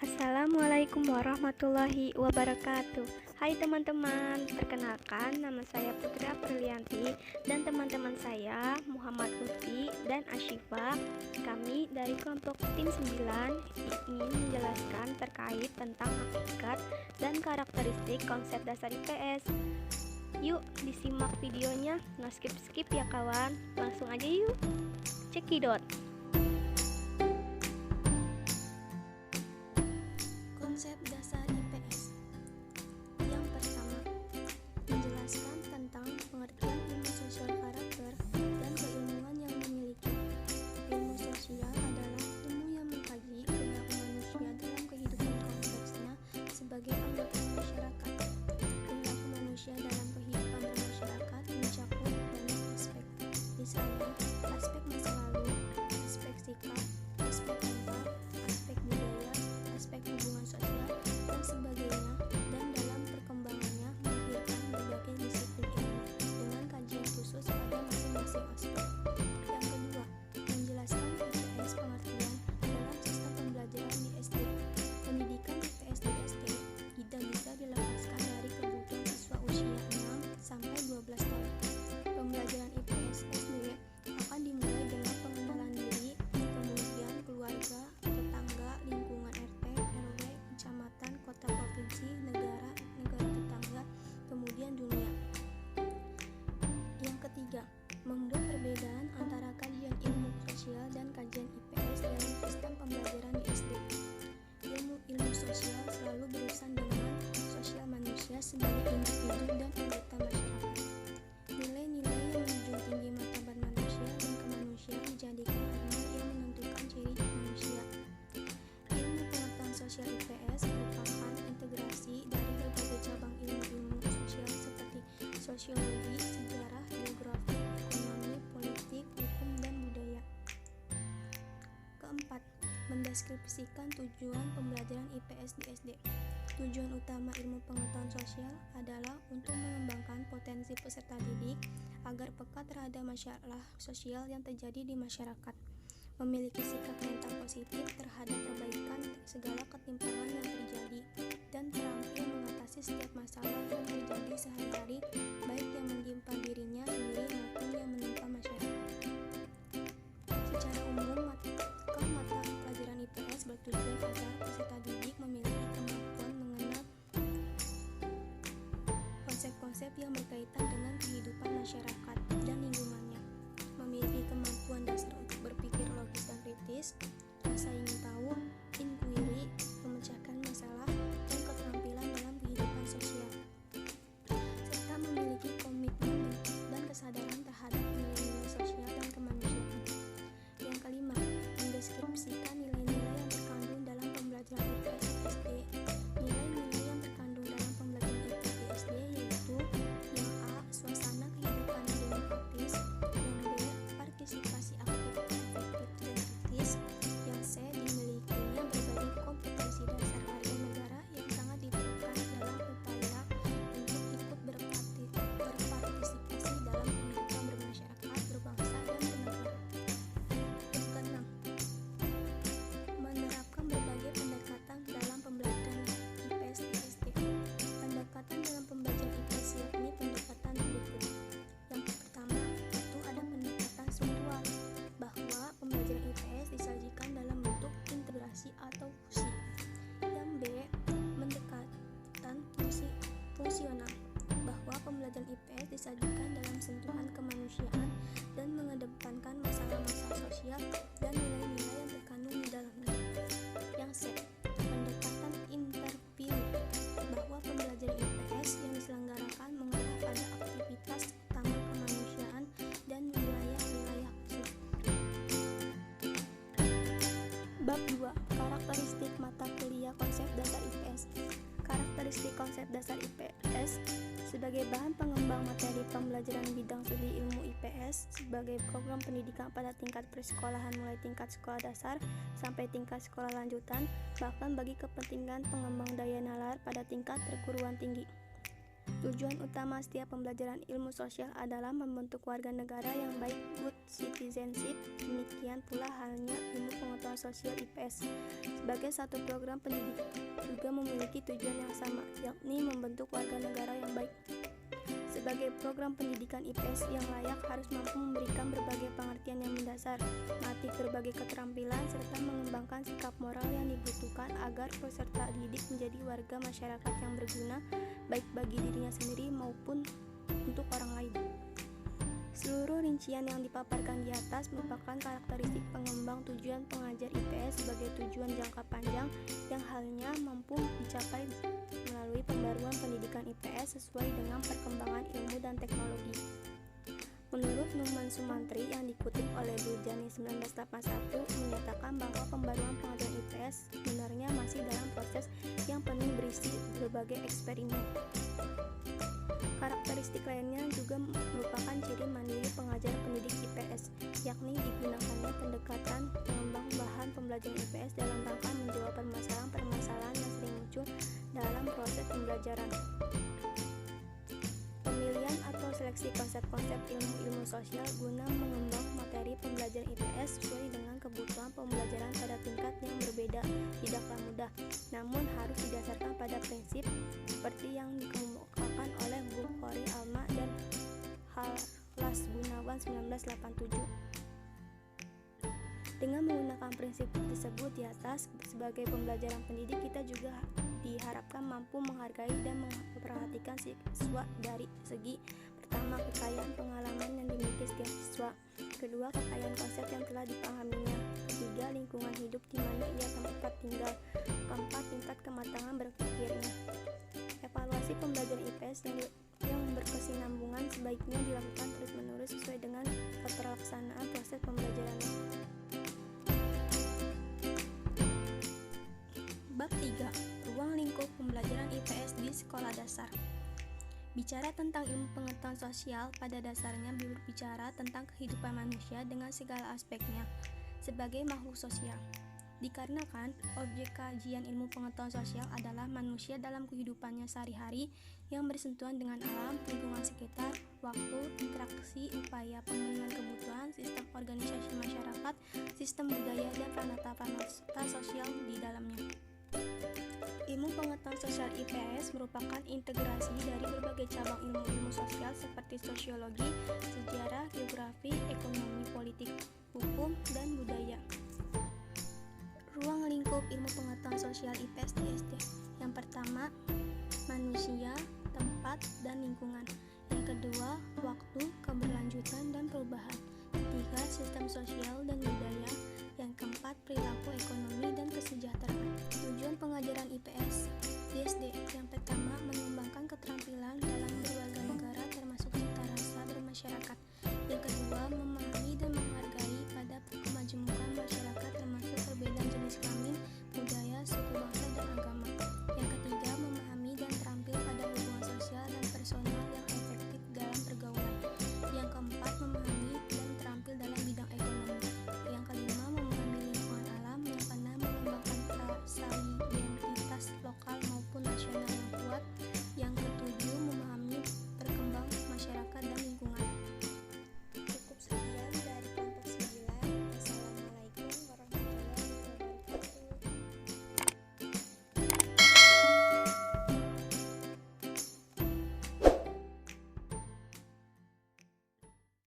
Assalamualaikum warahmatullahi wabarakatuh. Hai teman-teman, perkenalkan nama saya Putri Aprilianti dan teman-teman saya Muhammad Lutfi dan Asyifa. Kami dari kelompok tim 9 ingin menjelaskan terkait tentang hakikat dan karakteristik konsep dasar IPS. Yuk disimak videonya, no skip-skip ya kawan. Langsung aja yuk, cekidot. Konsep dasar IPS. Yang pertama, menjelaskan tentang pengertian ilmu sosial karakter dan keilmuan yang dimiliki. Ilmu sosial adalah ilmu yang mengkaji perilaku manusia dalam kehidupan kompleksnya sebagai anggota masyarakat. Perilaku manusia dalam kehidupan bermasyarakat mencakup banyak aspek, misalnya aspek masa lalu, aspek sikap, aspek mental, aspek budaya, aspek hubungan sosial, dan sebagainya, dan dalam perkembangannya melahirkan berbagai disiplin ilmu dengan kajian khusus pada masing-masing aspek. Yang kedua, menjelaskan IPS pengertian dalam sistem pembelajaran di SD. Pendidikan IPS di SD tidak bisa dilepaskan dari kebutuhan siswa usia 6 sampai 12 tahun. Pembelajaran IPS SD akan dimulai dengan pengenalan diri, kemudian keluarga, tetangga, lingkungan RT, RW, kecamatan, kota, provinsi, negara tetangga, kemudian dunia. Yang ketiga, membuat perbedaan antara kajian ilmu sosial dan kajian IPS dalam sistem pembelajaran di SD. Ilmu sosial selalu berurusan dengan sosial manusia sebagai individu dan anggota masyarakat. Nilai-nilai yang menjunjung tinggi martabat manusia dan kemanusiaan dijadikan norma yang menentukan ciri manusia. Ilmu pengetahuan sosial IPS merupakan integrasi dari berbagai cabang ilmu-ilmu sosial seperti sosiologi, sejarah, geografi, ekonomi, politik, hukum, dan budaya. Keempat, mendeskripsikan tujuan pembelajaran IPS di SD. Tujuan utama ilmu pengetahuan sosial adalah untuk mengembangkan potensi peserta didik agar peka terhadap masalah sosial yang terjadi di masyarakat, memiliki sikap mental positif terhadap perbaikan segala ketimpangan yang terjadi, dan terampil mengatasi setiap masalah yang terjadi sehari-hari, baik yang menimpa dirinya sendiri maupun yang menimpa masyarakat. Secara umum, mata pelajaran IPS bertujuan agar peserta didik memiliki kemampuan mengenal konsep-konsep yang berkaitan dengan kehidupan masyarakat dan lingkungannya, memiliki kemampuan dasar untuk berpikir logis dan kritis, rasa ingin tahu, inquiry, memecahkan masalah, dan keterampilan dalam kehidupan sosial, serta memiliki komitmen dan kesadaran terhadap nilai-nilai sosial dan kemanusiaan. Yang kelima, mendeskripsikan nilai-nilai yang terkandung dalam pembelajaran IPS di SD. Nilai-nilai yang terkandung dalam pembelajaran IPS di SD yaitu yang A. Suasana kehidupan yang demokratis, yang B. Partisipasi aktif, efektif, dan kritis, yang C. Dimilikinya berbagai kompetensi dasar warga negara yang sangat diperlukan dalam upaya untuk ikut berpartisipasi dalam kehidupan bermasyarakat, berbangsa, dan bernegara. Yang keenam, menerapkan berbagai pendekatan dalam pembelajaran IPS di SD. Pendekatan dalam pembelajaran IPS yakni pendekatan berikut. Yang pertama, itu ada pendekatan struktural, bahwa pembelajaran IPS disajikan dalam bentuk integrasi atau fusi. Yang B, pendekatan fungsional, bahwa pembelajaran IPS disajikan dalam sentuhan kemanusiaan dan mengedepankan masalah-masalah sosial dan nilai-nilai yang terkandung di dalamnya. Yang C, pendekatan interview, bahwa pembelajaran IPS yang diselenggarakan mengarah pada aktivitas utama kemanusiaan dan wilayah-wilayah khusus. Bab 2. Karakteristik mata kuliah konsep dasar IPS. Karakteristik konsep dasar IPS sebagai bahan pengembang materi pembelajaran bidang studi ilmu IPS sebagai program pendidikan pada tingkat persekolahan mulai tingkat sekolah dasar sampai tingkat sekolah lanjutan, bahkan bagi kepentingan pengembang daya nalar pada tingkat perguruan tinggi. Tujuan utama setiap pembelajaran ilmu sosial adalah membentuk warga negara yang baik, good citizenship. Demikian pula halnya ilmu pengetahuan sosial IPS. Sebagai satu program pendidik juga memiliki tujuan yang sama, yakni membentuk warga negara yang baik. Sebagai program pendidikan IPS yang layak harus mampu memberikan berbagai pengertian yang mendasar, melatih berbagai keterampilan, serta mengembangkan sikap moral yang dibutuhkan agar peserta didik menjadi warga masyarakat yang berguna, baik bagi dirinya sendiri maupun untuk orang lain. Seluruh rincian yang dipaparkan di atas merupakan karakteristik pengembang tujuan pengajar IPS sebagai tujuan jangka panjang yang halnya mampu dicapai melalui pembaruan pendidikan IPS sesuai dengan perkembangan ilmu dan teknologi. Menurut Numan Sumantri yang dikutip oleh Durjani 1981 menyatakan bahwa pembaruan pengajaran IPS sebenarnya masih dalam proses yang penuh berisi berbagai eksperimen. Karakteristik lainnya juga merupakan ciri mandiri pengajar pendidik IPS, yakni digunakannya pendekatan pengembang bahan pembelajaran IPS dalam rangka menjawab permasalahan-permasalahan yang sering muncul dalam proses pembelajaran. Pemilihan atau seleksi konsep-konsep ilmu-ilmu sosial guna mengembang materi pembelajaran IPS sesuai dengan kebutuhan pembelajaran pada tingkat yang berbeda tidaklah mudah, namun harus didasarkan pada prinsip seperti yang dikemukakan oleh Bukhari Alma dan Halas Gunawan 1987. Dengan menggunakan prinsip tersebut di atas, sebagai pembelajaran pendidik kita juga diharapkan mampu menghargai dan memperhatikan siswa dari segi pertama, kekayaan pengalaman yang dimiliki setiap siswa; kedua, kekayaan konsep yang telah dipahaminya; ketiga, lingkungan hidup di mana ia tempat tinggal; keempat, tingkat kematangan berpikirnya. Evaluasi pembelajaran IPS yang berkesinambungan sebaiknya dilakukan terus-menerus sesuai dengan keterlaksanaan proses pembelajarannya. Bab 3. Ruang lingkup pembelajaran IPS di sekolah dasar. Bicara tentang ilmu pengetahuan sosial, pada dasarnya berbicara tentang kehidupan manusia dengan segala aspeknya sebagai makhluk sosial. Dikarenakan objek kajian ilmu pengetahuan sosial adalah manusia dalam kehidupannya sehari-hari yang bersentuhan dengan alam, lingkungan sekitar, waktu, interaksi, upaya pemenuhan kebutuhan, sistem organisasi masyarakat, sistem budaya, dan pranata-pranata sosial di dalamnya. Ilmu pengetahuan sosial IPS merupakan integrasi dari berbagai cabang ilmu-ilmu sosial seperti sosiologi, sejarah, geografi, ekonomi, politik, hukum, dan budaya. Ruang lingkup ilmu pengetahuan sosial IPS di SD. Yang pertama, manusia, tempat, dan lingkungan. Yang kedua, waktu, keberlanjutan, dan perubahan. Ketiga, sistem sosial dan